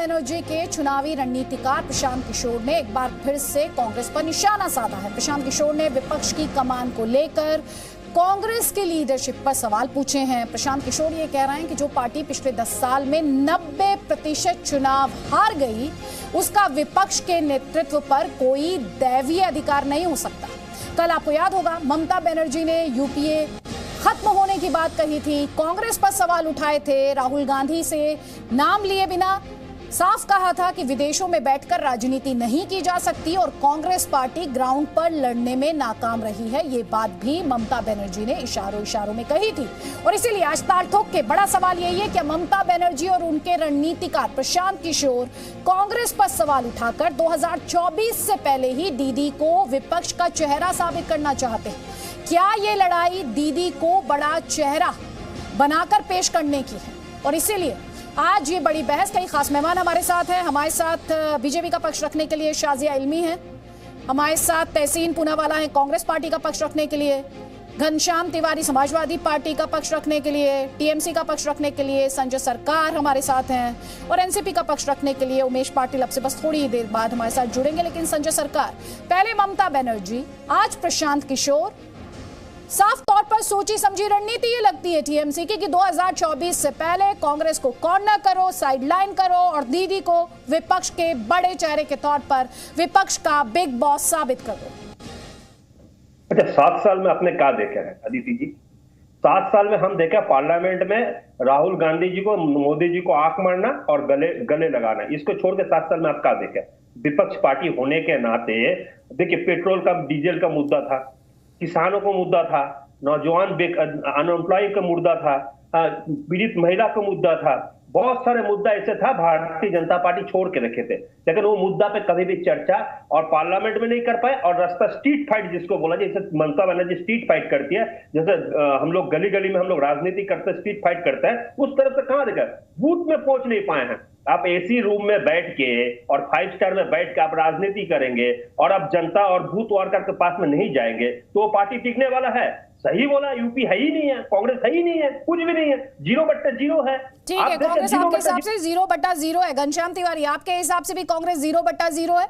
बनर्जी के चुनावी रणनीतिकार प्रशांत किशोर ने एक बार फिर से कांग्रेस पर निशाना साधा है। प्रशांत किशोर ने विपक्ष की कमान को लेकर कांग्रेस की लीडरशिप पर सवाल पूछे हैं। प्रशांत किशोर ये कह रहे हैं कि जो पार्टी पिछले 10 साल में 90% चुनाव हार गई, उसका विपक्ष के नेतृत्व पर कोई दैवीय अधिकार नहीं हो सकता। कल आपको याद होगा, ममता बनर्जी ने यूपीए खत्म होने की बात कही थी, कांग्रेस पर सवाल उठाए थे, राहुल गांधी से नाम लिए बिना साफ कहा था कि विदेशों में बैठकर राजनीति नहीं की जा सकती और कांग्रेस पार्टी ग्राउंड पर लड़ने में नाकाम रही है। ये बात भी ममता बनर्जी ने इशारों में कही थी और इसीलिए आज ताल ठोक के बड़ा सवाल यही है कि ममता बनर्जी और उनके रणनीतिकार प्रशांत किशोर कांग्रेस पर सवाल उठाकर 2024 से पहले ही दीदी को विपक्ष का चेहरा साबित करना चाहते हैं। क्या ये लड़ाई दीदी को बड़ा चेहरा बनाकर पेश करने की है? और इसीलिए आज ये बड़ी बहस, कई खास मेहमान हमारे साथ हैं। हमारे साथ बीजेपी का पक्ष रखने के लिए शाजिया इल्मी हैं, हमारे साथ तहसीन पूनावाला हैं कांग्रेस पार्टी का पक्ष रखने के लिए, घनश्याम तिवारी समाजवादी पार्टी का पक्ष रखने के लिए, टीएमसी का पक्ष रखने के लिए संजय सरकार हमारे साथ हैं और एनसीपी का पक्ष रखने के लिए उमेश पाटिल अब से बस थोड़ी ही देर बाद हमारे साथ जुड़ेंगे। लेकिन संजय सरकार, पहले ममता बनर्जी, आज प्रशांत किशोर, साफ तौर पर सोची समझी रणनीति ये लगती है टीएमसी की कि 2024 से पहले कांग्रेस को कॉर्नर करो, साइडलाइन करो और दीदी को विपक्ष के बड़े चेहरे के तौर पर विपक्ष का बिग बॉस साबित कर दो। अच्छा, 7 साल में आपने क्या देखा है अदिति जी? 7 साल में हम देखा पार्लियामेंट में राहुल गांधी जी को, मोदी जी को आंख मारना और गले लगाना। इसको छोड़ के 7 साल में आप क्या देखा? विपक्ष पार्टी होने के नाते देखिए, पेट्रोल का, डीजल का मुद्दा था, किसानों को मुद्दा था, नौजवान अनएम्प्लॉय का मुद्दा था, पीड़ित महिला का मुद्दा था, बहुत सारे मुद्दा ऐसे था भारतीय जनता पार्टी छोड़ के रखे थे। लेकिन वो मुद्दा पे कभी भी चर्चा और पार्लियामेंट में नहीं कर पाए और रास्ता स्ट्रीट फाइट जिसको बोला जाए, जैसे ममता बनर्जी स्ट्रीट फाइट करती है, जैसे हम लोग गली गली में हम लोग राजनीति करते हैं, स्ट्रीट फाइट करते हैं, उस तरफ से कहां देखा, बूथ में पहुंच नहीं पाए हैं। आप एसी रूम में बैठ के और 5 स्टार में बैठ के आप राजनीति करेंगे और आप जनता और बूथ वर्कर के पास में नहीं जाएंगे तो वो पार्टी टिकने वाला है? सही बोला, यूपी है ही नहीं है, कांग्रेस है ही नहीं है, कुछ भी नहीं है, 0/0 है। ठीक है, कांग्रेस आपके हिसाब से 0/0 है। घनश्याम तिवारी, आपके हिसाब से भी कांग्रेस 0/0 है?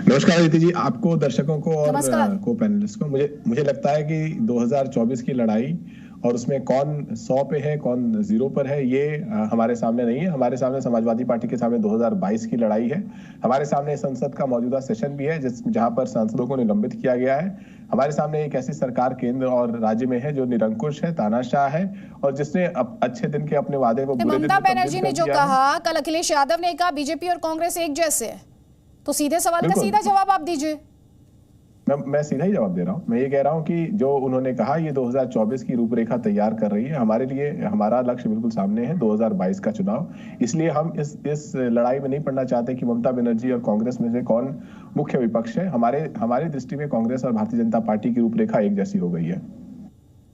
नमस्कार अदिति जी, आपको, दर्शकों को और को पैनलिस्ट को। मुझे लगता है कि 2024 की लड़ाई और उसमें कौन 100 पे है, कौन 0 पर है, ये हमारे सामने नहीं है। हमारे सामने समाजवादी पार्टी के सामने 2022 की लड़ाई है। हमारे सामने संसद का मौजूदा सेशन भी है जहां पर सांसदों को निलंबित किया गया है। हमारे सामने एक ऐसी सरकार केंद्र और राज्य में है जो निरंकुश है, तानाशाह है और जिसने अच्छे दिन के अपने वादे को ममता बनर्जी ने जो कहा, कल अखिलेश यादव ने कहा बीजेपी और कांग्रेस एक जैसे है, तो सीधे सवाल का सीधा जवाब आप दीजिए। मैं सीधा ही जवाब दे रहा हूं। मैं ये कह रहा हूं कि जो उन्होंने कहा, ये 2024 की रूपरेखा तैयार कर रही है। हमारे लिए हमारा लक्ष्य बिल्कुल सामने है, 2022 का चुनाव। इसलिए हम इस लड़ाई में नहीं पड़ना चाहते कि ममता बनर्जी और कांग्रेस में से कौन मुख्य विपक्ष है। हमारी दृष्टि में कांग्रेस और भारतीय जनता पार्टी की रूपरेखा एक जैसी हो गई है।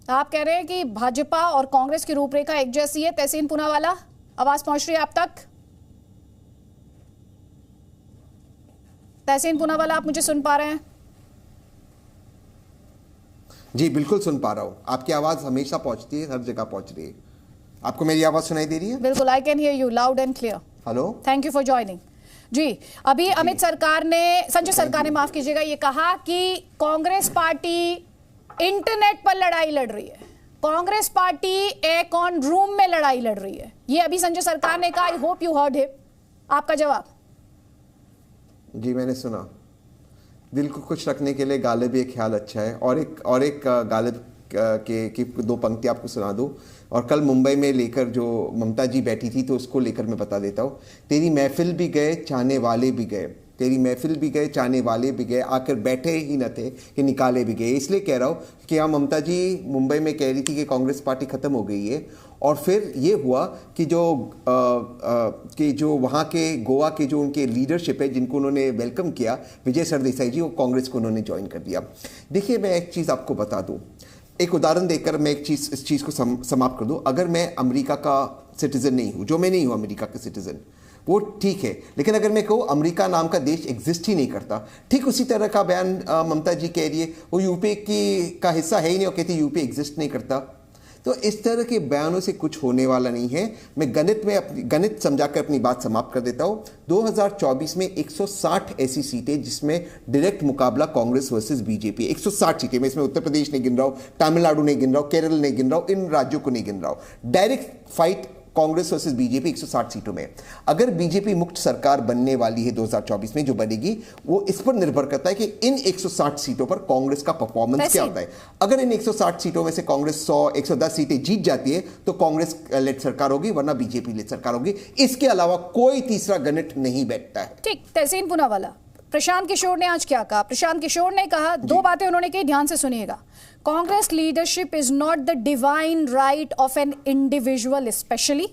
आप कह रहे हैं कि भाजपा और कांग्रेस की रूपरेखा एक जैसी है। तहसीन पूनावाला, आवाज पहुंच रही है आप तक? तहसीन पूनावाला, आप मुझे सुन पा रहे हैं? जी बिल्कुल सुन पा रहा हूँ। आपकी आवाज हमेशा पहुंचती है, हर जगह पहुंच रही है। आपको मेरी आवाज सुनाई दे रही है? बिल्कुल, I can hear you loud and clear. Hello, thank you for joining. जी, अभी संजय सरकार ने माफ कीजिएगा, ये कहा कि कांग्रेस पार्टी इंटरनेट पर लड़ाई लड़ रही है, कांग्रेस पार्टी एक ऑन रूम में लड़ाई लड़ रही है। ये अभी संजय सरकार ने कहा। I hope you heard him. आपका जवाब? जी मैंने सुना। दिल को खुश रखने के लिए गालिब ये ख्याल अच्छा है। और एक गालिब की 2 पंक्ति आपको सुना दूं। और कल मुंबई में लेकर जो ममता जी बैठी थी, तो उसको लेकर मैं बता देता हूँ। तेरी महफिल भी गए, चाहने वाले भी गए, तेरी महफिल भी गए, चाहने वाले भी गए, आकर बैठे ही न थे कि निकाले भी गए। इसलिए कह रहा हूँ कि हाँ, ममता जी मुंबई में कह रही थी कि कांग्रेस पार्टी खत्म हो गई है और फिर ये हुआ कि जो वहाँ के गोवा के जो उनके लीडरशिप है, जिनको उन्होंने वेलकम किया, विजय सरदेसाई जी, वो कांग्रेस को उन्होंने ज्वाइन कर दिया। देखिए, मैं एक चीज़ आपको बता दूँ, एक उदाहरण देकर मैं इस चीज़ को समाप्त कर दूँ। अगर मैं अमेरिका का सिटीज़न नहीं हूँ, जो मैं नहीं हूँ अमेरिका का सिटीज़न, वो ठीक है, लेकिन अगर मैं कहूँ अमेरिका नाम का देश एग्जिस्ट ही नहीं करता, ठीक उसी तरह का बयान ममता जी कह रही है। वो यूपी का हिस्सा है ही नहीं और कहती यूपी एग्जिस्ट नहीं करता। तो इस तरह के बयानों से कुछ होने वाला नहीं है। मैं गणित समझाकर अपनी बात समाप्त कर देता हूं। 2024 में 160 ऐसी सीटें जिसमें डायरेक्ट मुकाबला कांग्रेस वर्सेस बीजेपी, 160 सीटें। मैं इसमें उत्तर प्रदेश नहीं गिन रहा हूं, तमिलनाडु नहीं गिन रहा हूं, केरल नहीं गिन रहा हूं, इन राज्यों को नहीं गिन रहा हूं। Direct fight Congress versus BJP 160 सीटों में। अगर बीजेपी मुक्त सरकार बनने वाली है 2024 में, जो बनेगी, वो इस पर निर्भर करता है कि इन 160 सीटों पर कांग्रेस का परफॉर्मेंस क्या होता है। अगर इन 160 सीटों में से कांग्रेस 100-110 सीटें जीत जाती है तो कांग्रेस लेड सरकार होगी, वरना बीजेपी लेड सरकार होगी। इसके अलावा कोई तीसरा गणित नहीं बैठता है। ठीक, तहसीन पूनावाला, प्रशांत किशोर ने आज क्या कहा? प्रशांत किशोर ने कहा, दो बातें उन्होंने कही, ध्यान से सुनिएगा। Congress leadership is not the divine right of an individual, especially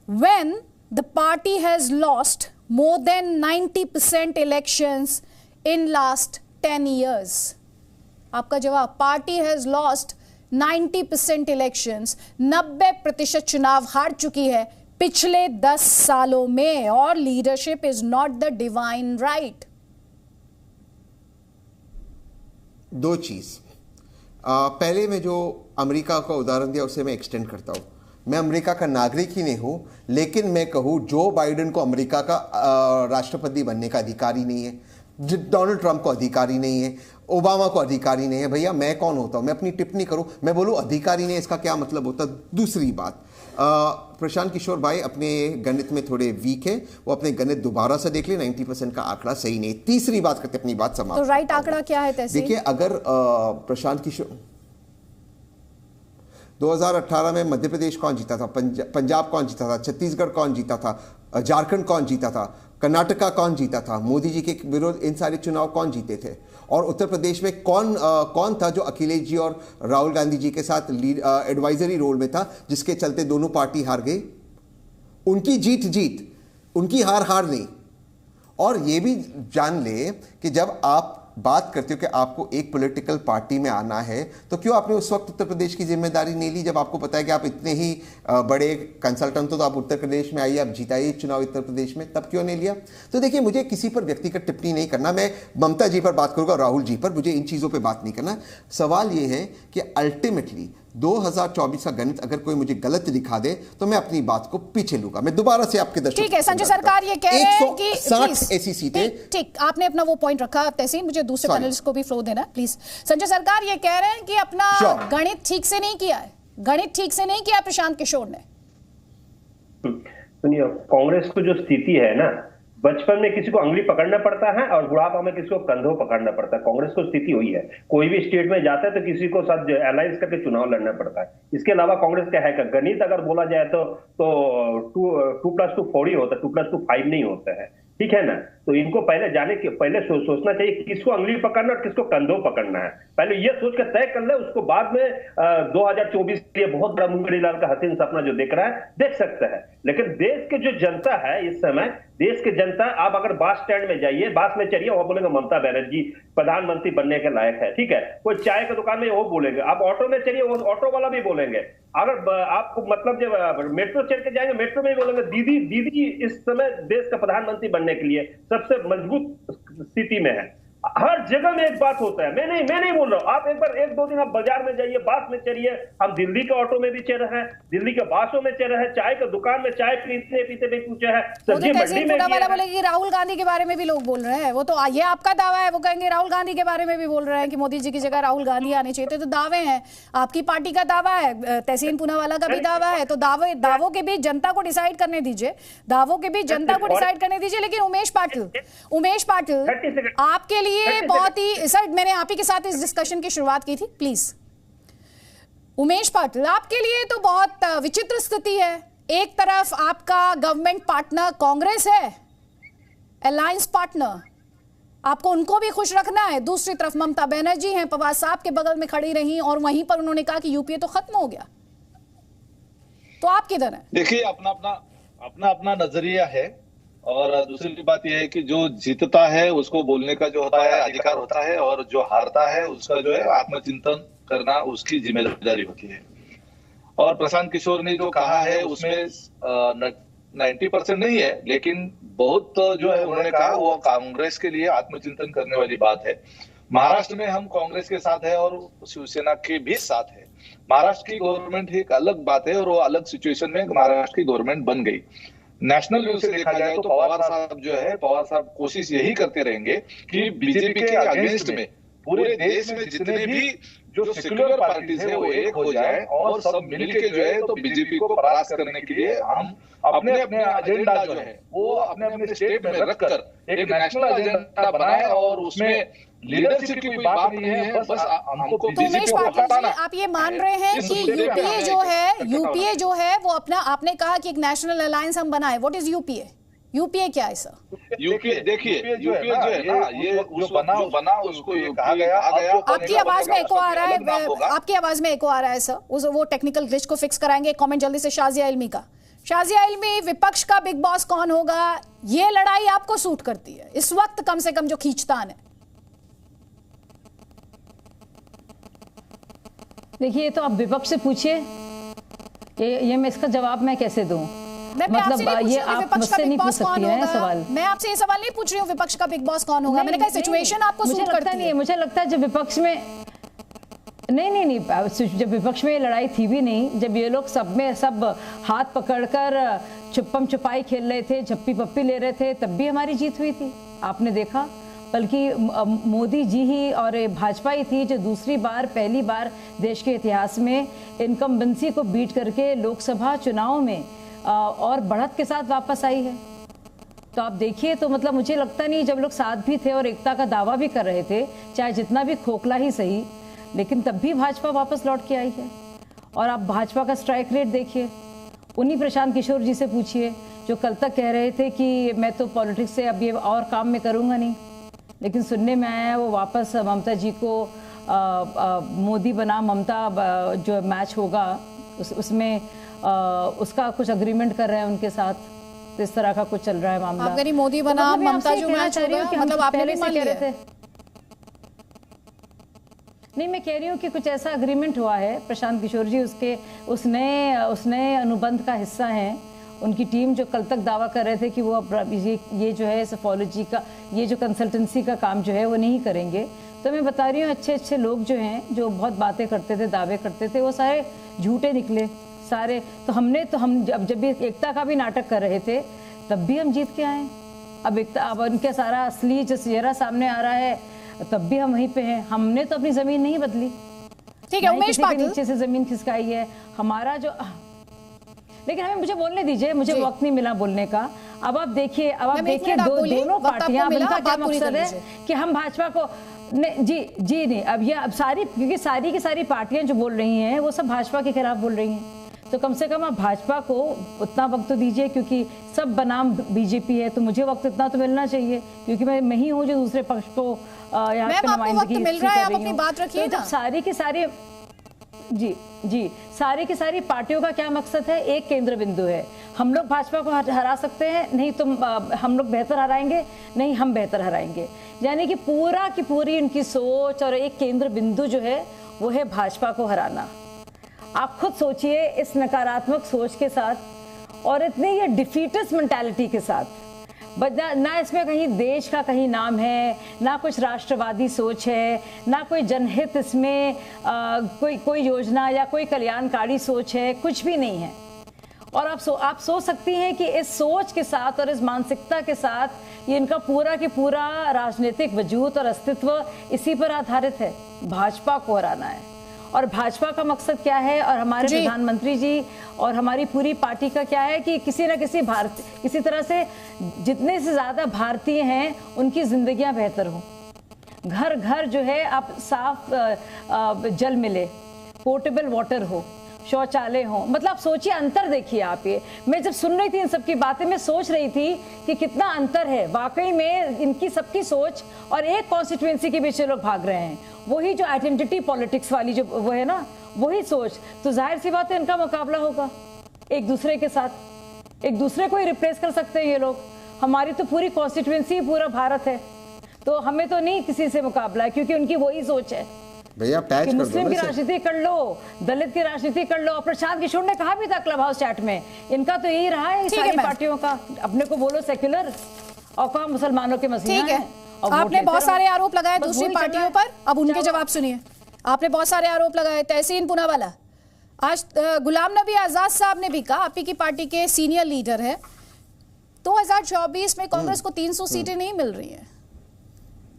when the party has lost more than 90% elections in last 10 years. आपका जवाब, पार्टी has lost 90% elections, 90% चुनाव हार चुकी है पिछले 10 सालों में, और leadership is not the divine right. दो चीज, पहले मैं जो अमेरिका का उदाहरण दिया उसे मैं एक्सटेंड करता हूं। मैं अमेरिका का नागरिक ही नहीं हूं, लेकिन मैं कहूं जो बाइडेन को अमेरिका का राष्ट्रपति बनने का अधिकार ही नहीं है, डोनाल्ड ट्रंप को अधिकार ही नहीं है, ओबामा को अधिकार ही नहीं है। भैया मैं कौन होता हूं मैं अपनी टिप्पणी करूं? मैं बोलूं अधिकार ही नहीं, इसका क्या मतलब होता? दूसरी बात, प्रशांत किशोर भाई अपने गणित में थोड़े वीक है, वो अपने गणित दोबारा से देख ले, 90% का आंकड़ा सही नहीं। तीसरी बात करते अपनी बात समाप्त। तो राइट आंकड़ा क्या है? देखिए, अगर प्रशांत किशोर 2018 में मध्य प्रदेश कौन जीता था, पंजाब कौन जीता था, छत्तीसगढ़ कौन जीता था, झारखंड कौन जीता था, कर्नाटका कौन जीता था, मोदी जी के विरोध इन सारे चुनाव कौन जीते थे, और उत्तर प्रदेश में कौन था जो अखिलेश जी और राहुल गांधी जी के साथ एडवाइजरी रोल में था, जिसके चलते दोनों पार्टी हार गई। उनकी जीत, उनकी हार नहीं। और ये भी जान ले कि जब आप बात करते हो कि आपको एक पॉलिटिकल पार्टी में आना है, तो क्यों आपने उस वक्त उत्तर प्रदेश की जिम्मेदारी नहीं ली, जब आपको पता है कि आप इतने ही बड़े कंसल्टेंट हो, तो आप उत्तर प्रदेश में आइए, आप जिताइए चुनाव उत्तर प्रदेश में, तब क्यों नहीं लिया? तो देखिए, मुझे किसी पर व्यक्तिगत टिप्पणी नहीं करना, मैं ममता जी पर बात करूंगा, राहुल जी पर, मुझे इन चीज़ों पर बात नहीं करना। सवाल यह है कि अल्टीमेटली 2024 का गणित अगर कोई मुझे गलत दिखा दे तो मैं अपनी बात को पीछे लूंगा। मैं दोबारा से आपके दर्शकों, ठीक है, संजय सरकार ये कह रहे हैं कि 160 ऐसी सीटें। ठीक, आपने अपना वो पॉइंट रखा। तहसीन, मुझे दूसरे पैनलिस्ट को भी फ्लो देना प्लीज। संजय सरकार ये कह रहे हैं कि अपना गणित ठीक से नहीं किया है, गणित ठीक से नहीं किया प्रशांत किशोर ने। सुनिए, कांग्रेस को जो स्थिति है ना, बचपन में किसी को अंगुली पकड़ना पड़ता है और बुढ़ापा में किसी को कंधों पकड़ना पड़ता है। कांग्रेस को स्थिति हुई है, कोई भी स्टेट में जाता है तो किसी को साथ अलायंस करके चुनाव लड़ना पड़ता है। इसके अलावा कांग्रेस का है क्या? गणित अगर बोला जाए तो 2+2 4 ही होता है, 2+2 5 नहीं होता है, ठीक है ना? तो इनको पहले सोचना चाहिए किसको अंगुली पकड़ना और किसको कंधों पकड़ना है। पहले ये सोच कर तय कर ले, उसको बाद में 2024 के लिए बहुत बड़ा मुंगेरी लाल का हसीन सपना जो देख रहा है देख सकता है। लेकिन देश के जो जनता है इस समय, देश की जनता, आप अगर बस स्टैंड में जाइए, बस में चलिए, वहां बोलेंगे ममता बनर्जी प्रधानमंत्री बनने के लायक है, ठीक है? कोई चाय की दुकान में वो बोलेंगे, आप ऑटो में चलिए, वो ऑटो वाला भी बोलेंगे। अगर आपको मतलब जब मेट्रो चल के जाएंगे, मेट्रो में भी बोलेंगे दीदी इस समय देश का प्रधानमंत्री बनने के लिए सबसे मजबूत स्थिति में है। हर जगह में एक बात होता है। मैं नहीं बोल रहा हूं, आप एक बार 1-2 दिन आप बाजार में जाइए, बस में चलिए। हम दिल्ली के ऑटो में भी चल रहे हैं, दिल्ली के बसों में चल रहे हैं, चाय के दुकान में चाय पीते भी पूछे हैं, सब्जी मंडी में बोलेगी राहुल गांधी के बारे में भी लोग बोल रहे हैं। वो तो ये आपका दावा है, वो कहेंगे राहुल गांधी के बारे में भी बोल रहे हैं कि मोदी जी की जगह राहुल गांधी आने चाहिए। तो दावे हैं, आपकी पार्टी का दावा है, तहसीन पूनावाला का भी दावा है, तो दावों के बीच जनता को डिसाइड करने दीजिए, दावों के बीच जनता को डिसाइड करने दीजिए। लेकिन उमेश पाटिल, आपके लिए बहुत ही, सर मैंने आप ही के साथ इस डिस्कशन की शुरुआत की थी, प्लीज। उमेश पाटिल, आपके लिए तो बहुत विचित्र स्थिति है। एक तरफ आपका गवर्नमेंट पार्टनर कांग्रेस है, अलायंस पार्टनर, आपको उनको भी खुश रखना है। दूसरी तरफ ममता बनर्जी हैं, पवार साहब के बगल में खड़ी रही, और वहीं पर उन्होंने कहा कि यूपीए तो खत्म हो गया। तो आप किधर हैं? देखिए, अपना नजरिया है, और दूसरी बात यह है कि जो जीतता है उसको बोलने का जो होता है अधिकार होता है, और जो हारता है उसका जो है आत्मचिंतन करना उसकी जिम्मेदारी होती है। और प्रशांत किशोर ने जो कहा है उसमें 90% नहीं है, लेकिन बहुत जो है उन्होंने कहा वो कांग्रेस के लिए आत्मचिंतन करने वाली बात है। महाराष्ट्र में हम कांग्रेस के साथ है और शिवसेना के भी साथ है, महाराष्ट्र की गवर्नमेंट एक अलग बात है और वो अलग सिचुएशन में महाराष्ट्र की गवर्नमेंट बन गई। नेशनल व्यू से देखा जाए तो पवार साहब कोशिश यही करते रहेंगे कि बीजेपी के अगेंस्ट में पूरे देश में जितने भी जो सेक्युलर पार्टीज है वो एक हो जाए और सब मिलके जो है तो बीजेपी को परास्त करने के लिए हम अपने अपने एजेंडा जो है वो अपने अपने स्टेट में रखकर एक नेशनल एजेंडा बनाए और उसमें लीडरशिप की कोई बात नहीं है, बस हमको तो उमेश पाटिल जी, आप ये मान रहे हैं कि यूपीए जो है वो अपना, आपने कहा कि एक नेशनल अलायंस हम बनाए, व्हाट इज यूपीए क्या है सर? यूपीए देखिए, यूपीए जो है ना, ये जो बना उसको ये कहा गया। आपकी आवाज में एको आ रहा है, आपकी आवाज में एको आ रहा है सर, वो टेक्निकल ग्लिच को फिक्स कराएंगे। कमेंट जल्दी से शाजिया इल्मी का। शाजिया इल्मी, विपक्ष का बिग बॉस कौन होगा, ये लड़ाई आपको सूट करती है इस वक्त, कम से कम जो खींचतान है? देखिए, तो आप विपक्ष से पूछिए, ये मैं इसका जवाब मैं कैसे दूं? मतलब ये आप मुझसे नहीं पूछ सकती हैं सवाल। मैं आपसे ये सवाल नहीं पूछ रही हूँ विपक्ष का बिग बॉस कौन होगा, मैंने कहा सिचुएशन आपको सूट करती है। मुझे लगता है जब विपक्ष में नहीं, जब विपक्ष में ये लड़ाई थी भी नहीं, जब ये लोग सब हाथ पकड़कर छुपम छुपाई खेल रहे थे, झप्पी पप्पी ले रहे थे, तब भी हमारी जीत हुई थी, आपने देखा। बल्कि मोदी जी ही और भाजपा ही थी जो पहली बार देश के इतिहास में इनकम्बेंसी को बीट करके लोकसभा चुनाव में और बढ़त के साथ वापस आई है। तो आप देखिए, तो मतलब मुझे लगता नहीं, जब लोग साथ भी थे और एकता का दावा भी कर रहे थे, चाहे जितना भी खोखला ही सही, लेकिन तब भी भाजपा वापस लौट के आई है। और आप भाजपा का स्ट्राइक रेट देखिए, उन्हीं प्रशांत किशोर जी से पूछिए जो कल तक कह रहे थे कि मैं तो पॉलिटिक्स से अब ये और काम में करूँगा नहीं, लेकिन सुनने में आया वो वापस ममता जी को मोदी बना ममता जो मैच होगा उसमें उसका कुछ अग्रीमेंट कर रहे हैं उनके साथ, तो इस तरह का कुछ चल रहा है मामला। आप कह मोदी बना तो ममता जो मैच होगा, मतलब आप पहले से कह रहे थे? नहीं, मैं कह रही हूँ कि कुछ ऐसा अग्रीमेंट हुआ है। प्रशांत किशोर जी उसने अनुबंध का हिस्सा हैं। उनकी टीम जो कल तक दावा कर रहे थे कि वो अब ये जो है सफोलॉजी का, ये जो कंसल्टेंसी का काम जो है वो नहीं करेंगे, तो मैं बता रही हूँ अच्छे लोग जो हैं, जो बहुत बातें करते थे, दावे करते थे, वो सारे झूठे निकले सारे। तो हम जब भी एकता का भी नाटक कर रहे थे तब भी हम जीत के आए। अब उनके सारा असली जो चेहरा सामने आ रहा है, तब भी हम वहीं पे हैं। हमने तो अपनी जमीन नहीं बदली। ठीक है, उमेश पाटिल, नीचे से जमीन खिसकाई है हमारा जो, लेकिन हमें मुझे बोलने दीजिए, मुझे वक्त नहीं मिला बोलने का। अब आप देखिए दोनों पार्टियां, इनका क्या मकसद है कि हम भाजपा को जी नहीं, अब सारी, क्योंकि सारी की सारी पार्टियां जो बोल रही हैं वो सब भाजपा के खिलाफ बोल रही हैं, तो कम से कम आप भाजपा को उतना वक्त तो दीजिए, क्योंकि सब बनाम बीजेपी है, तो मुझे वक्त इतना तो मिलना चाहिए, क्योंकि मैं ही हूँ जो दूसरे पक्ष को यहाँ पे नुमाइंदगी मिल रहा है। आप अपनी बात रखिए ना। सारी की सारी सारी की सारी पार्टियों का क्या मकसद है? एक केंद्र बिंदु है, हम लोग भाजपा को हरा सकते हैं, नहीं तो हम लोग बेहतर हराएंगे, नहीं हम बेहतर हराएंगे। यानी कि पूरा की पूरी उनकी सोच और एक केंद्र बिंदु जो है वो है भाजपा को हराना। आप खुद सोचिए, इस नकारात्मक सोच के साथ और इतनी ये डिफीटिस्ट मेंटालिटी के साथ, ना इसमें कहीं देश का कहीं नाम है, ना कुछ राष्ट्रवादी सोच है, ना कोई जनहित इसमें कोई योजना या कोई कल्याणकारी सोच है, कुछ भी नहीं है। और आप सोच सकती हैं कि इस सोच के साथ और इस मानसिकता के साथ ये इनका पूरा की पूरा राजनीतिक वजूद और अस्तित्व इसी पर आधारित है, भाजपा को हराना है। और भाजपा का मकसद क्या है, और हमारे प्रधानमंत्री जी और हमारी पूरी पार्टी का क्या है कि किसी न किसी तरह से जितने से ज्यादा भारतीय हैं उनकी जिंदगियां बेहतर हो, घर घर जो है आप साफ जल मिले, पोर्टेबल वाटर हो, शौचालय हो। मतलब आप सोचिए, अंतर देखिए आप। ये मैं जब सुन रही थी इन सबकी बातें, मैं सोच रही थी कि कितना अंतर है वाकई में इनकी सबकी सोच और एक कॉन्स्टिट्यूएंसी के बीच लोग भाग रहे हैं, वही जो आइडेंटिटी पॉलिटिक्स वाली जो वो है ना, वही सोच। तो जाहिर सी बात है इनका मुकाबला होगा एक दूसरे के साथ, एक दूसरे को ही रिप्लेस कर सकते हैं ये लोग। हमारी तो पूरी कॉन्स्टिट्यूएंसी पूरा भारत है, तो हमें तो नहीं किसी से मुकाबला है, क्योंकि उनकी वही सोच है भैया पैच कर दो, मुस्लिम की राजनीति कर लो, दलित की राजनीति कर लो। प्रशांत किशोर ने कहा भी था क्लब हाउस चैट में, इनका तो यही रहा है सारी पार्टियों का, अपने को बोलो सेक्युलर और कहा मुसलमानों के मसीहा हैं। आपने बहुत सारे आरोप लगाए दूसरी पार्टियों पर, अब उनके जवाब सुनिए। आपने बहुत सारे आरोप लगाए। तहसीन पूनावाला, आज गुलाम नबी आजाद साहब ने भी कहा, आपकी की पार्टी के सीनियर लीडर है, 2024 में कांग्रेस को 300 सीटें नहीं मिल रही हैं,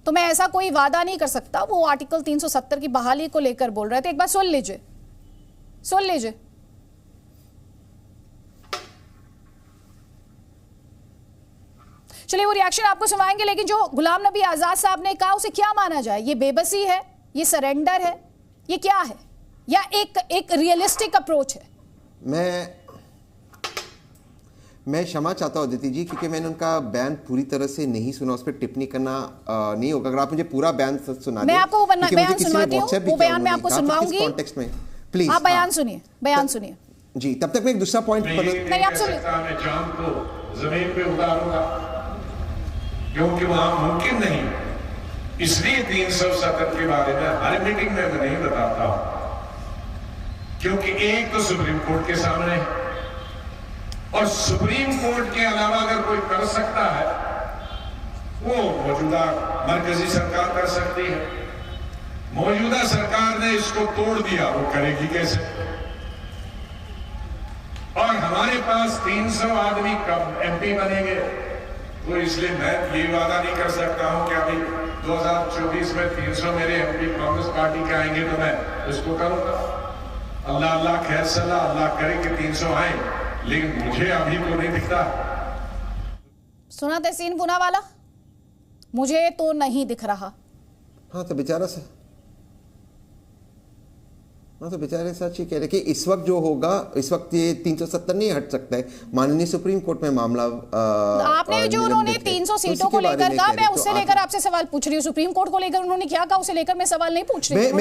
तो मैं ऐसा कोई वादा नहीं कर सकता। वो आर्टिकल 370 की बहाली को लेकर बोल रहे थे। एक बार सुन लीजिए, सुन लीजिए। चलिए वो रिएक्शन आपको सुनाएंगे, लेकिन जो गुलाम नबी आजाद साहब ने कहा उसे क्या माना जाए? ये बेबसी है, ये सरेंडर है, ये क्या है, या एक रियलिस्टिक अप्रोच है? मैं क्षमा चाहता हूं अदिति जी, क्योंकि मैंने उनका बयान पूरी तरह से नहीं सुना, उस पर टिप्पणी करना नहीं होगा। अगर आप मुझे पूरा बयान सुना मैं आपको वो बयान सुनवाती हूं, वो बयान मैं आपको सुनवाऊंगी, कॉन्टेक्स्ट में प्लीज आप बयान सुनिए, बयान सुनिए जी। तब तक मैं एक दूसरा पॉइंट नहीं, आप सुनिए। मैं जान को जमीन पे उतारूंगा, क्योंकि वहां मुमकिन नहीं। इसलिए 370 के बारे में हर मीटिंग में मैं नहीं बताता हूं, क्योंकि एक तो सुप्रीम कोर्ट के सामने है, और सुप्रीम कोर्ट के अलावा अगर कोई कर सकता है वो मौजूदा मरकजी सरकार कर सकती है। मौजूदा सरकार ने इसको तोड़ दिया, वो करेगी कैसे? और हमारे पास 300 आदमी कब एमपी बनेंगे, तो इसलिए मैं ये वादा नहीं कर सकता हूं कि अभी 2024 में 300 मेरे एमपी कांग्रेस पार्टी के आएंगे तो मैं इसको करूंगा। अल्लाह अल्लाह खैर सलाह, अल्लाह करे कि 300 आए, लेकिन मुझे अभी तो नहीं दिखता। सुना तहसीन पूनावाला, मुझे तो नहीं दिख रहा। हाँ तो बेचारे सच ही कह रहे कि इस वक्त जो होगा, इस वक्त ये 370 नहीं हट सकता है। माननीय सुप्रीम कोर्ट में मामला आपने जो उन्होंने 300 सीटों को लेकर कहा, मैं उससे लेकर आपसे सवाल पूछ रही हूँ। सुप्रीम कोर्ट को लेकर उन्होंने क्या कहा, उसे लेकर मैं सवाल नहीं पूछ रही हूँ।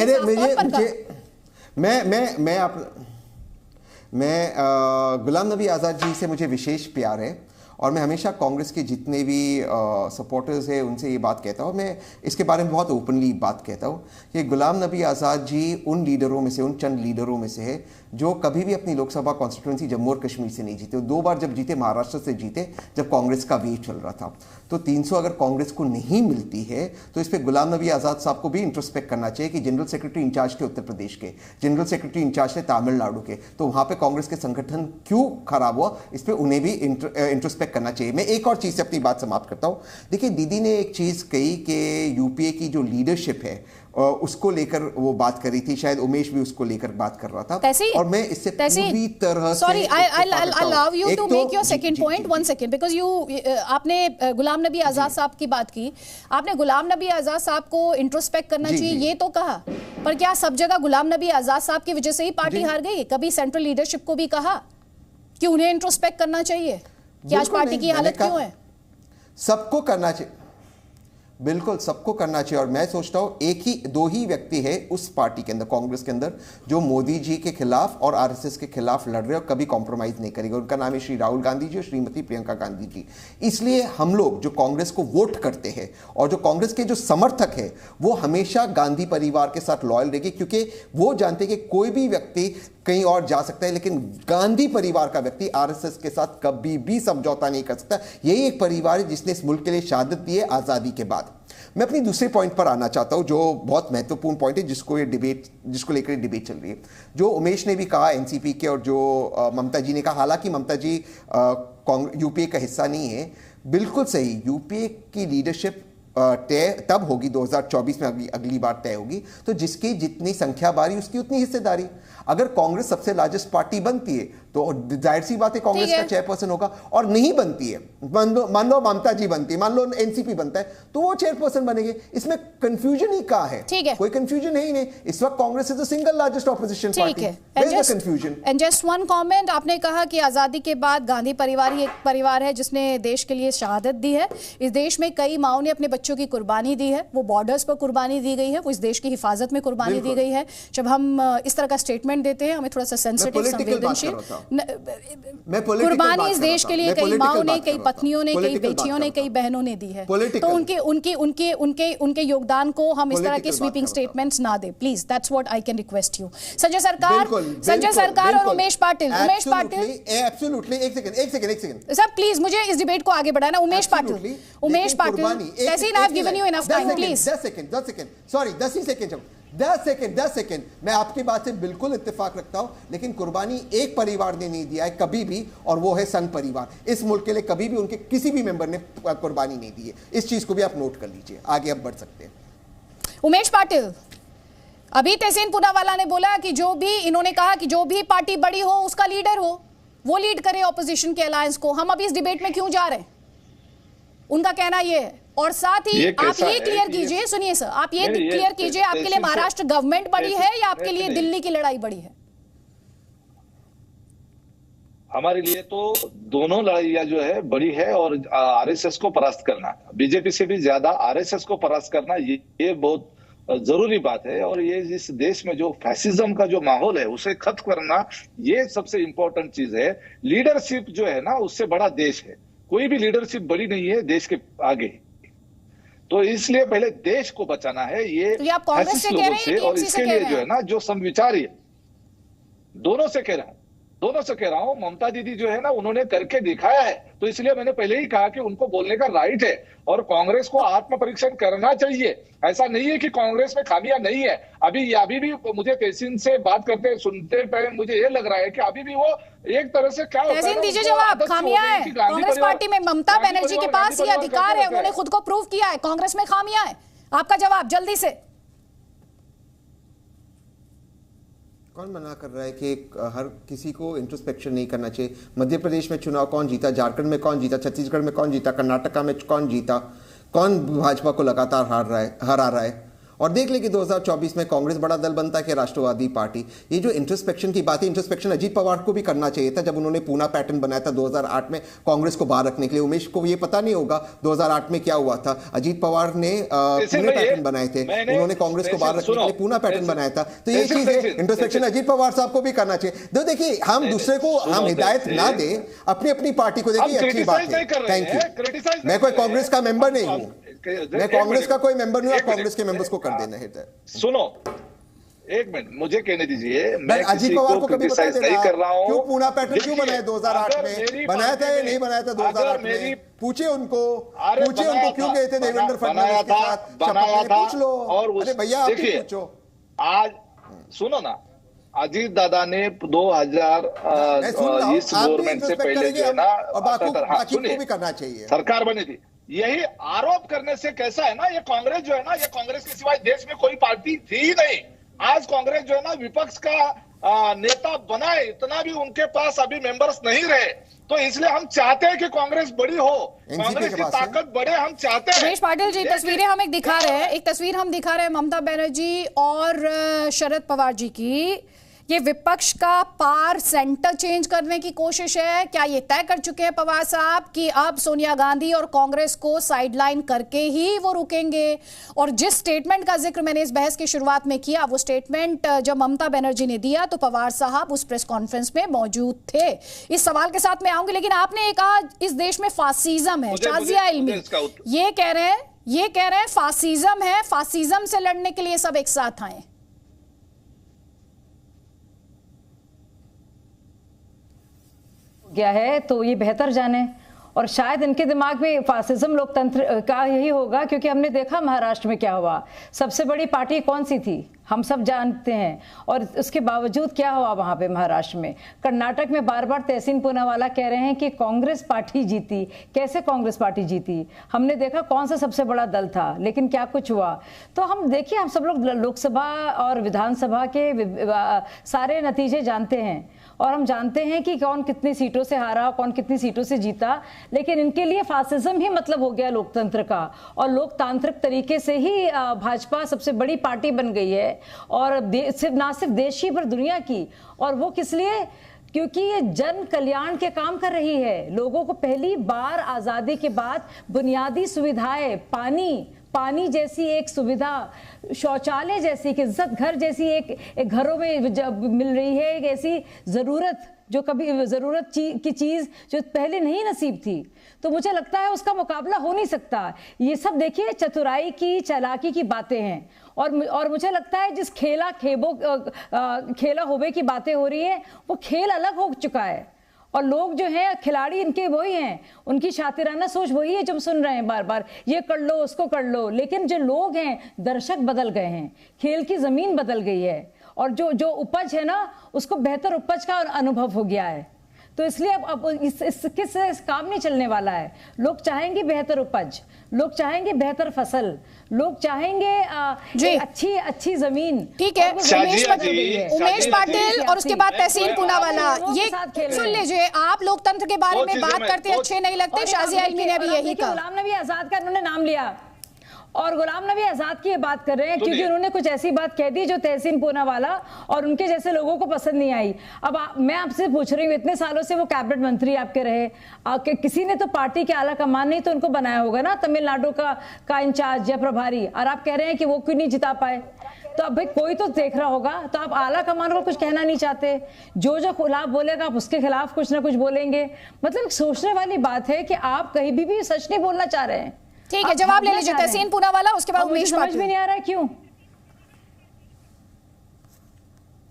गुलाम नबी आज़ाद जी से मुझे विशेष प्यार है, और मैं हमेशा कांग्रेस के जितने भी सपोर्टर्स हैं उनसे ये बात कहता हूँ, मैं इसके बारे में बहुत ओपनली बात कहता हूँ कि गुलाम नबी आज़ाद जी उन लीडरों में से, उन चंद लीडरों में से है जो कभी भी अपनी लोकसभा कॉन्स्टिट्यूंसी जम्मू और कश्मीर से नहीं जीते। 2 बार जब जीते महाराष्ट्र से जीते, जब कांग्रेस का वेव चल रहा था। तो 300 अगर कांग्रेस को नहीं मिलती है तो इस पर गुलाम नबी आज़ाद साहब को भी इंट्रोस्पेक्ट करना चाहिए कि जनरल सेक्रेटरी इंचार्ज थे उत्तर प्रदेश के, जनरल सेक्रेटरी इंचार्ज थे तमिलनाडु के, तो वहाँ पर कांग्रेस के संगठन क्यों खराब हुआ, इस पर उन्हें भी इंट्रोस्पेक्ट करना चाहिए। मैं एक और चीज से अपनी बात समाप्त करता हूं। देखिए दीदी ने एक चीज कही कि यूपीए की जो लीडरशिप है उसको लेकर वो बात कर रही थी, शायद उमेश भी उसको लेकर बात कर रहा था, और मैं इससे पूरी तरह से sorry I allow you to make your second point 1 second, because आपने गुलाम नबी आजाद साहब की बात की, आपने गुलाम नबी आजाद साहब को इंट्रोस्पेक्ट करना चाहिए ये तो कहा, पर क्या सब जगह गुलाम नबी आजाद साहब की वजह से ही पार्टी हार गई? कभी सेंट्रल लीडरशिप को भी कहा कि उन्हें इंट्रोस्पेक्ट करना चाहिए कि आज पार्टी की हालत क्यों है? सबको करना चाहिए, बिल्कुल सबको करना चाहिए। और मैं सोचता हूं 2 ही व्यक्ति है उस पार्टी के अंदर, कांग्रेस के अंदर, जो मोदी जी के खिलाफ और आरएसएस के खिलाफ लड़ रहे और कभी कॉम्प्रोमाइज नहीं करेंगे। उनका नाम है श्री राहुल गांधी जी और श्रीमती प्रियंका गांधी जी। इसलिए हम लोग जो कांग्रेस को वोट करते हैं और जो कांग्रेस के जो समर्थक है वो हमेशा गांधी परिवार के साथ लॉयल रहेंगे, क्योंकि वो जानते हैं कि कोई भी व्यक्ति कहीं और जा सकता है, लेकिन गांधी परिवार का व्यक्ति आरएसएस के साथ कभी भी समझौता नहीं कर सकता। यही एक परिवार है जिसने इस मुल्क के लिए शहादत दी है आजादी के बाद। मैं अपनी दूसरे पॉइंट पर आना चाहता हूं, जो बहुत महत्वपूर्ण पॉइंट है, जिसको लेकर डिबेट चल रही है। जो उमेश ने भी कहा एनसीपी के, और जो ममता जी ने कहा, हालांकि ममता जी यूपीए का हिस्सा नहीं है, बिल्कुल सही। यूपीए की लीडरशिप तय तब होगी 2024 में, अगली बार तय होगी, तो जिसकी जितनी संख्या बारी उसकी उतनी हिस्सेदारी। अगर कांग्रेस सबसे लार्जेस्ट पार्टी बनती है तो जाहिर सी बात है कांग्रेस का चेयरपर्सन होगा, और नहीं बनती है, मान लो ममता जी बनती है, मान लो एनसीपी बनता है, तो वो चेयरपर्सन बनेंगे। इसमें कंफ्यूजन ही कहाँ है? कोई कंफ्यूजन है ही नहीं। इस वक्त Congress is the single largest opposition party. Where is the confusion? And just one comment, आपने कहा कि आजादी के बाद गांधी परिवार ही एक परिवार है जिसने देश के लिए शहादत दी है। इस देश में कई माओं ने अपने बच्चों की कुर्बानी दी है, वो बॉर्डर्स पर कुर्बानी दी गई है, वो इस देश की हिफाजत में कुर्बानी दी गई है। जब हम इस तरह का स्टेटमेंट देते हैं हमें थोड़ा सा सेंसिटिव, संवेदनशील, कुर्बानी इस देश के लिए कई माओं ने, कई पत्नियों ने, कई बेटियों ने, कई बहनों ने दी है, तो उनके योगदान को हम इस तरह के स्वीपिंग स्टेटमेंट्स ना दे, please. That's what I can request you. Sanjay Sarkar और उमेश पाटिल एब्सोल्युटली एक सेकंड सर, प्लीज मुझे इस डिबेट को आगे बढ़ाना। Umesh Patil Tahseen, I have given you enough time, please. 10 second, sorry 10 ही सेकंड। 10 सेकंड, मैं आपकी बात से बिल्कुल इत्तेफाक रखता हूं, लेकिन कुर्बानी एक परिवार ने नहीं दिया है कभी भी, और वो है संघ परिवार। इस मुल्क के लिए कभी भी उनके किसी भी मेंबर ने कुर्बानी नहीं दी है। इस चीज को भी आप नोट कर लीजिए। आगे अब बढ़ सकते हैं। उमेश पाटिल, अभी तहसीन पूनावाला ने बोला कि जो भी, इन्होंने कहा कि जो भी पार्टी बड़ी हो उसका लीडर हो, वो लीड करे ऑपोजिशन के अलायंस को। हम अभी इस डिबेट में क्यों जा रहे हैं, उनका कहना ये है। और साथ ही आप ये क्लियर कीजिए, सुनिए सर, आप ये क्लियर कीजिए, आपके लिए महाराष्ट्र गवर्नमेंट बड़ी है या आपके लिए दिल्ली की लड़ाई बड़ी है? हमारे लिए तो दोनों लड़ाइयां जो है बड़ी है, और आरएसएस को परास्त करना, बीजेपी से भी ज्यादा आरएसएस को परास्त करना, ये बहुत जरूरी बात है। और ये इस देश में जो फैसिज्म का जो माहौल है उसे खत्म करना, ये सबसे इंपॉर्टेंट चीज है। लीडरशिप जो है ना, उससे बड़ा देश है। कोई भी लीडरशिप बड़ी नहीं है देश के आगे। तो इसलिए पहले देश को बचाना है, ये आप कांग्रेस से कह रहे हैं और इसके लिए जो है ना, जो समविचारी है, दोनों से कह रहा हूं। ममता दीदी जो है ना, उन्होंने करके दिखाया है, तो इसलिए मैंने पहले ही कहा कि उनको बोलने का राइट है, और कांग्रेस को आत्म परीक्षण करना चाहिए। ऐसा नहीं है कि कांग्रेस में खामियां नहीं है। अभी भी मुझे तहसीन से बात करते सुनते पहले मुझे ये लग रहा है कि अभी भी वो एक तरह से क्या होता है। तहसीन दीजिए जवाब, खामियां है कांग्रेस पार्टी में, ममता बनर्जी के पास ये अधिकार है, उन्होंने खुद को प्रूव किया है, कांग्रेस में खामियां है। आपका जवाब जल्दी से। कौन मना कर रहा है कि हर किसी को इंट्रोस्पेक्शन नहीं करना चाहिए? मध्य प्रदेश में चुनाव कौन जीता, झारखंड में कौन जीता, छत्तीसगढ़ में कौन जीता, कर्नाटका में कौन जीता, कौन भाजपा को लगातार हरा रहा है? और देख ले कि 2024 में कांग्रेस बड़ा दल बनता है कि राष्ट्रवादी पार्टी। ये जो इंट्रोस्पेक्शन की बात है, इंट्रोस्पेक्शन अजीत पवार को भी करना चाहिए था जब उन्होंने पूना पैटर्न बनाया था 2008 में कांग्रेस को बाहर रखने के लिए। उमेश को ये पता नहीं होगा 2008 में क्या हुआ था। अजीत पवार ने पूना पैटर्न बनाए थे, उन्होंने कांग्रेस को बाहर रखने के लिए पूना पैटर्न बनाया था। तो ये चीज है, इंट्रोस्पेक्शन अजीत पवार साहब को भी करना चाहिए। तो देखिए, हम दूसरे को हम हिदायत ना दें, अपनी पार्टी को देखिए, अच्छी बात है। Thank you. मैं कोई कांग्रेस का मेंबर नहीं हूँ, मैं कांग्रेस का कोई मेंबर नहीं हूं। कांग्रेस के मेंबर्स को कर देना है। सुनो, एक मिनट मुझे कहने दीजिए। मैं अजीत पवार को कभी क्रिटिसाइज नहीं कर रहा हूं। क्यों पूना पैटर्न क्यों बनाया 2008 में? बनाया था या नहीं बनाया था 2008 में? पूछे उनको क्यों गए थे देवेंद्र फडणवीस के साथ? बनाया था, पूछ लो। और अरे भैया आप पूछो। आज सुनो ना, अजीत दादा ने 2020 गवर्नमेंट से पहले जो है ना, सुनिए, करना चाहिए, सरकार बनी थी। यही आरोप करने से कैसा है ना, ये कांग्रेस जो है ना, ये कांग्रेस के सिवाय देश में कोई पार्टी थी ही नहीं। आज कांग्रेस जो है ना, विपक्ष का नेता बनाए, इतना भी उनके पास अभी मेंबर्स नहीं रहे। तो इसलिए हम चाहते हैं कि कांग्रेस बड़ी हो, कांग्रेस की ताकत बढ़े, हम चाहते हैं। उमेश पाटिल जी, तस्वीरें हम एक दिखा रहे हैं, एक तस्वीर हम दिखा रहे हैं ममता बनर्जी और शरद पवार जी की। ये विपक्ष का पार सेंटर चेंज करने की कोशिश है। क्या ये तय कर चुके हैं पवार साहब कि अब सोनिया गांधी और कांग्रेस को साइडलाइन करके ही वो रुकेंगे? और जिस स्टेटमेंट का जिक्र मैंने इस बहस की शुरुआत में किया, वो स्टेटमेंट जब ममता बनर्जी ने दिया तो पवार साहब उस प्रेस कॉन्फ्रेंस में मौजूद थे। इस सवाल के साथ मैं आऊंगी, लेकिन आपने कहा इस देश में फासिज्म है। शाजिया इल्मी ये कह रहे हैं फासिज्म है, फासिज्म से लड़ने के लिए सब एक साथ आए। गया है तो ये बेहतर जाने, और शायद इनके दिमाग में फासिज्म लोकतंत्र का यही होगा, क्योंकि हमने देखा महाराष्ट्र में क्या हुआ। सबसे बड़ी पार्टी कौन सी थी हम सब जानते हैं, और उसके बावजूद क्या हुआ वहां पे महाराष्ट्र में। कर्नाटक में बार बार तहसीन पूनावाला कह रहे हैं कि कांग्रेस पार्टी जीती। कैसे कांग्रेस पार्टी जीती? हमने देखा कौन सा सबसे बड़ा दल था, लेकिन क्या कुछ हुआ। तो हम देखिए, हम सब लोग लोकसभा और विधानसभा के सारे नतीजे जानते हैं, और हम जानते हैं कि कौन कितनी सीटों से हारा, कौन कितनी सीटों से जीता। लेकिन इनके लिए फासिज्म ही मतलब हो गया लोकतंत्र का, और लोकतांत्रिक तरीके से ही भाजपा सबसे बड़ी पार्टी बन गई है, और ना सिर्फ देश की पर दुनिया की। और वो किस लिए? क्योंकि ये जन कल्याण के काम कर रही है। लोगों को पहली बार आजादी के बाद बुनियादी सुविधाएं, पानी जैसी एक सुविधा, शौचालय जैसी, इज्जत घर जैसी एक घरों में मिल रही है। एक ऐसी जरूरत जो कभी जरूरत की चीज जो पहले नहीं नसीब थी। तो मुझे लगता है उसका मुकाबला हो नहीं सकता। ये सब देखिए चतुराई की, चालाकी की बातें हैं। और मुझे लगता है जिस खेला होबे की बातें हो रही है, वो खेल अलग हो चुका है। और लोग जो हैं खिलाड़ी इनके वही हैं, उनकी शातिराना सोच वही है जो हम सुन रहे हैं बार बार, ये कर लो उसको कर लो। लेकिन जो लोग हैं, दर्शक बदल गए हैं, खेल की जमीन बदल गई है, और जो उपज है ना उसको बेहतर उपज का अनुभव हो गया है। तो इसलिए अब इसके से काम नहीं चलने वाला है। लोग चाहेंगे बेहतर उपज, लोग चाहेंगे बेहतर फसल, लोग चाहेंगे अच्छी जमीन। ठीक है, उमेश पाटिल और उसके बाद तहसीन पूनावाला, ये सुन लीजिए, आप लोकतंत्र के बारे में बात करते अच्छे नहीं लगते। शाजिया इल्मी ने भी यही कहा। गुलाम नबी आजाद का उन्होंने नाम लिया और गुलाम नबी आजाद की ये बात कर रहे हैं क्योंकि उन्होंने कुछ ऐसी बात कह दी जो तहसीन पूनावाला और उनके जैसे लोगों को पसंद नहीं आई। अब मैं आपसे पूछ रही हूँ, इतने सालों से वो कैबिनेट मंत्री आपके रहे, किसी ने तो पार्टी के आला कमान नहीं तो उनको बनाया होगा ना तमिलनाडु का इंचार्ज या प्रभारी, और आप कह रहे हैं कि वो क्यों नहीं जिता पाए? तो अब भाई कोई तो देख रहा होगा। तो आप आला कमान को कुछ कहना नहीं चाहते, जो खिलाफ बोलेगा आप उसके खिलाफ कुछ ना कुछ बोलेंगे। मतलब सोचने वाली बात है कि आप कहीं भी सच नहीं बोलना चाह रहे हैं। ठीक है, जवाब ले लीजिए तहसीन पूनावाला, उसके बाद उमेश पाटिल। समझ में नहीं आ रहा है क्यों?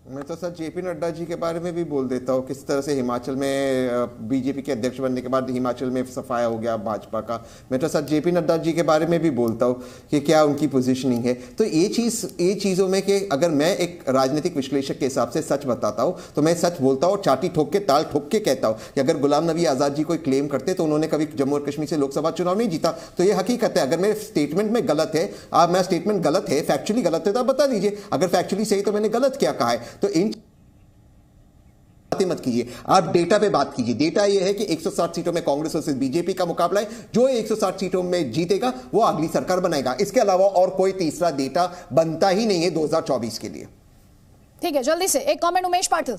मैं तो सर जेपी नड्डा जी के बारे में भी बोल देता हूँ, किस तरह से हिमाचल में बीजेपी के अध्यक्ष बनने के बाद हिमाचल में सफाया हो गया भाजपा का। मैं तो सर जेपी नड्डा जी के बारे में भी बोलता हूँ कि क्या उनकी पोजीशनिंग है। तो ये चीज़ों में कि अगर मैं एक राजनीतिक विश्लेषक के हिसाब से सच बताता हूँ तो मैं सच बोलता हूँ, चाटी ठोक के ताल ठोक के कहता हूँ कि अगर गुलाम नबी आज़ाद जी कोई क्लेम करते तो उन्होंने कभी जम्मू और कश्मीर से लोकसभा चुनाव नहीं जीता। तो ये हकीकत है। अगर मेरे स्टेटमेंट में गलत है, मेरा स्टेटमेंट गलत है, फैक्चुअली गलत है, तो आप बता दीजिए। अगर फैक्चुअली सही तो मैंने गलत क्या कहा है। तो इन मत कीजिए, आप डेटा पे बात कीजिए। डेटा यह है कि 160 सीटों में कांग्रेस वर्सेस बीजेपी का मुकाबला है। जो 160 सीटों में जीतेगा वो अगली सरकार बनाएगा। इसके अलावा और कोई तीसरा डेटा बनता ही नहीं है 2024 के लिए। ठीक है, जल्दी से एक कमेंट उमेश पाटिल।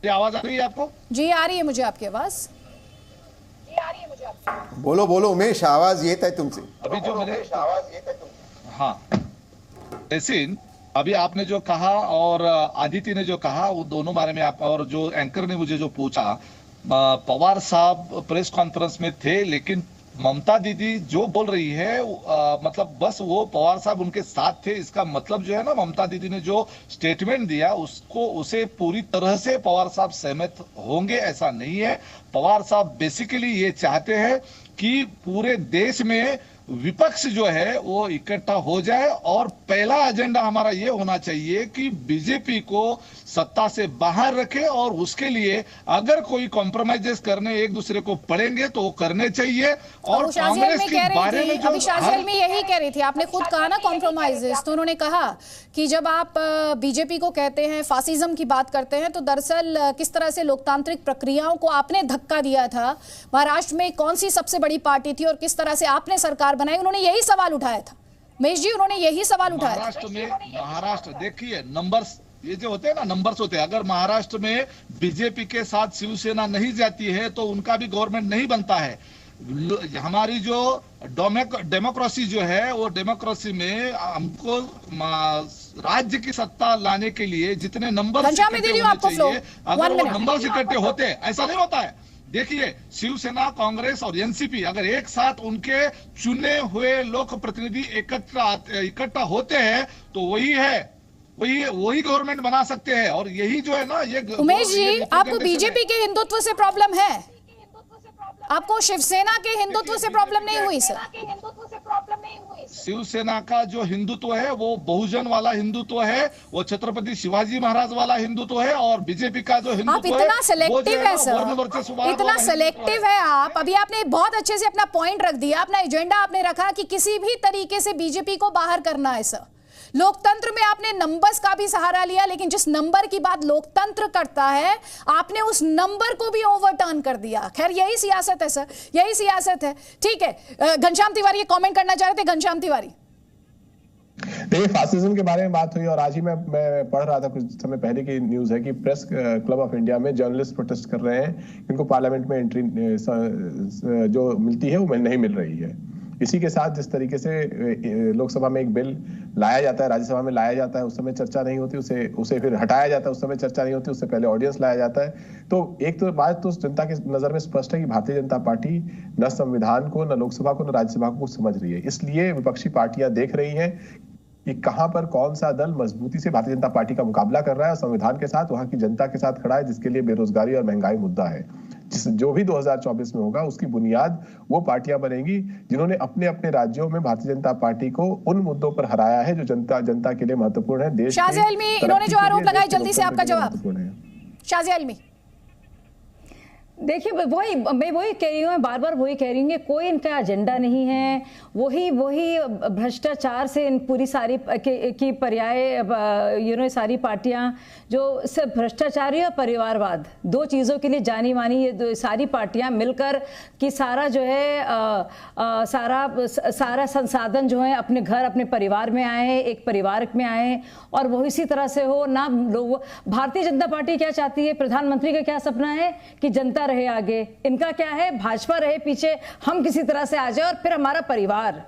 आवाज आ रही है आपको? जी आ रही है मुझे आपकी आवाज। बोलो बोलो उमेश, आवाज ये था तुमसे। अभी जो मैंने हाँ तहसीन, अभी आपने जो कहा और आदित्य ने जो कहा वो दोनों बारे में आप, और जो एंकर ने मुझे जो पूछा, पवार साहब प्रेस कॉन्फ्रेंस में थे लेकिन ममता दीदी जो बोल रही है मतलब बस वो पवार साहब उनके साथ थे। इसका मतलब जो है ना, ममता दीदी ने जो स्टेटमेंट दिया उसे पूरी तरह से पवार साहब सहमत होंगे ऐसा नहीं है। पवार साहब बेसिकली ये चाहते हैं कि पूरे देश में विपक्ष जो है वो इकट्ठा हो जाए, और पहला एजेंडा हमारा ये होना चाहिए कि बीजेपी को सत्ता से बाहर रखे, और उसके लिए अगर कोई कॉम्प्रोमाइजेस करने एक दूसरे को पड़ेंगे तो वो करने चाहिए। और कांग्रेस के बारे में अभी शाजिया में यही कह रही थी, आपने खुद कहा ना कॉम्प्रोमाइजेस, तो उन्होंने कहा कि जब आप बीजेपी को कहते हैं, फासिज्म की बात करते हैं, तो दरअसल किस तरह से लोकतांत्रिक प्रक्रियाओं को आपने धक्का दिया था। महाराष्ट्र में कौन सी सबसे बड़ी पार्टी थी और किस तरह से आपने सरकार बनाई, उन्होंने यही सवाल उठाया था। महेश जी, उन्होंने यही सवाल उठाया था। महाराष्ट्र देखिए, नंबर्स ये जो होते हैं ना, नंबर्स होते हैं। अगर महाराष्ट्र में बीजेपी के साथ शिवसेना नहीं जाती है तो उनका भी गवर्नमेंट नहीं बनता है। हमारी जो डेमोक्रेसी जो है वो डेमोक्रेसी में हमको राज्य की सत्ता लाने के लिए जितने नंबर इकट्ठे होने चाहिए, अगर वो नंबर इकट्ठे होते ऐसा नहीं होता है। देखिए, शिवसेना, कांग्रेस और एनसीपी अगर एक साथ उनके चुने हुए लोक प्रतिनिधि इकट्ठा होते हैं तो वही गवर्नमेंट बना सकते हैं। और यही जो है ना, ये उमेश जी, आपको बीजेपी के हिंदुत्व से प्रॉब्लम है, आपको शिवसेना के हिंदुत्व से प्रॉब्लम नहीं हुई सर? शिवसेना का जो हिंदुत्व है वो बहुजन वाला हिंदुत्व है, वो छत्रपति शिवाजी महाराज वाला हिंदुत्व है। और बीजेपी का जो हिंदुत्व आप इतना सेलेक्टिव है सर, इतना सेलेक्टिव है आप। अभी आपने बहुत अच्छे से अपना पॉइंट रख दिया, अपना एजेंडा आपने रखा कि किसी भी तरीके से बीजेपी को बाहर करना है सर। लोकतंत्र में आपने नंबर्स का भी सहारा लिया, लेकिन जिस नंबर की बात लोकतंत्र करता है आपने उस नंबर को भी ओवरटर्न कर दिया। खैर, यही सियासत है सर, यही सियासत है। ठीक है, घनश्याम तिवारी ये कमेंट करना चाह रहे थे। घनश्याम तिवारी, देखिए, फासिज्म के बारे में बात हुई और आज ही मैं पढ़ रहा था, कुछ समय पहले की न्यूज है कि प्रेस क्लब ऑफ इंडिया में जर्नलिस्ट प्रोटेस्ट कर रहे हैं, इनको पार्लियामेंट में एंट्री जो मिलती है वो नहीं मिल रही है। इसी के साथ जिस तरीके से लोकसभा में एक बिल लाया जाता है, राज्यसभा में लाया जाता है, उस समय चर्चा नहीं होती, उसे फिर हटाया जाता है, उस समय चर्चा नहीं होती, उससे पहले ऑडियंस लाया जाता है। तो एक तो बात तो जनता की नजर में स्पष्ट है कि भारतीय जनता पार्टी न संविधान को, न लोकसभा को, न राज्यसभा को समझ रही है। इसलिए विपक्षी पार्टियां देख रही हैं कि कहां पर कौन सा दल मजबूती से भारतीय जनता पार्टी का मुकाबला कर रहा है और संविधान के साथ, वहां की जनता के साथ खड़ा है, जिसके लिए बेरोजगारी और महंगाई मुद्दा है। जो भी 2024 में होगा उसकी बुनियाद वो पार्टियां बनेंगी जिन्होंने अपने अपने राज्यों में भारतीय जनता पार्टी को उन मुद्दों पर हराया है जो जनता के लिए महत्वपूर्ण है। देश शाज़िया इल्मी, इन्होंने जो आरोप लगाए, जल्दी से आपका जवाब। शाज़िया इल्मी, देखिए मैं वही कह रही हूँ, बार बार वही कह रही हूँ कि कोई इनका एजेंडा नहीं है। वही भ्रष्टाचार से इन पूरी सारी की पर्याय सारी पार्टियां जो सिर्फ भ्रष्टाचारी और परिवारवाद, दो चीज़ों के लिए जानी मानी ये सारी पार्टियां मिलकर कि सारा जो है सारा संसाधन जो है अपने घर अपने परिवार में आए, एक परिवार में आए और वो इसी तरह से हो ना। लोग भारतीय जनता पार्टी क्या चाहती है, प्रधानमंत्री का क्या सपना है कि जनता रहे आगे, इनका क्या है भाजपा रहे पीछे, हम किसी तरह से आ जाए और फिर हमारा परिवार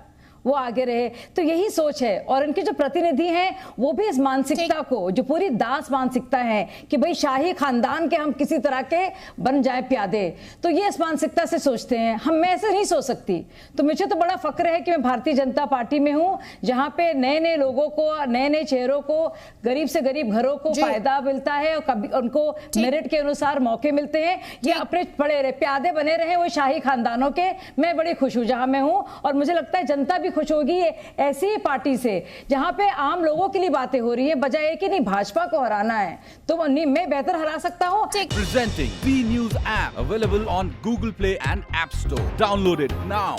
वो आगे रहे। तो यही सोच है और इनके जो प्रतिनिधि हैं वो भी इस मानसिकता को, जो पूरी दास मानसिकता है कि भाई शाही खानदान के हम किसी तरह के बन जाए प्यादे, तो ये इस मानसिकता से सोचते हैं। मैं ऐसे नहीं सोच सकती। तो मुझे तो बड़ा फक्र है कि मैं भारतीय जनता पार्टी में हूं, जहां पे नए नए लोगों को, नए नए चेहरों को, गरीब से गरीब घरों को फायदा मिलता है और कभी उनको मेरिट के अनुसार मौके मिलते हैं। ये अपने पड़े रहे, प्यादे बने रहे वो शाही खानदानों के। मैं बड़ी खुश हूं जहां मैं हूं और मुझे लगता है जनता भी खुश होगी ऐसी पार्टी से जहां पे आम लोगों के लिए बातें हो रही है, बजाय कि नहीं भाजपा को हराना है तो मैं बेहतर हरा सकता हूं। Presenting B News app available on Google Play and App Store. Download it now.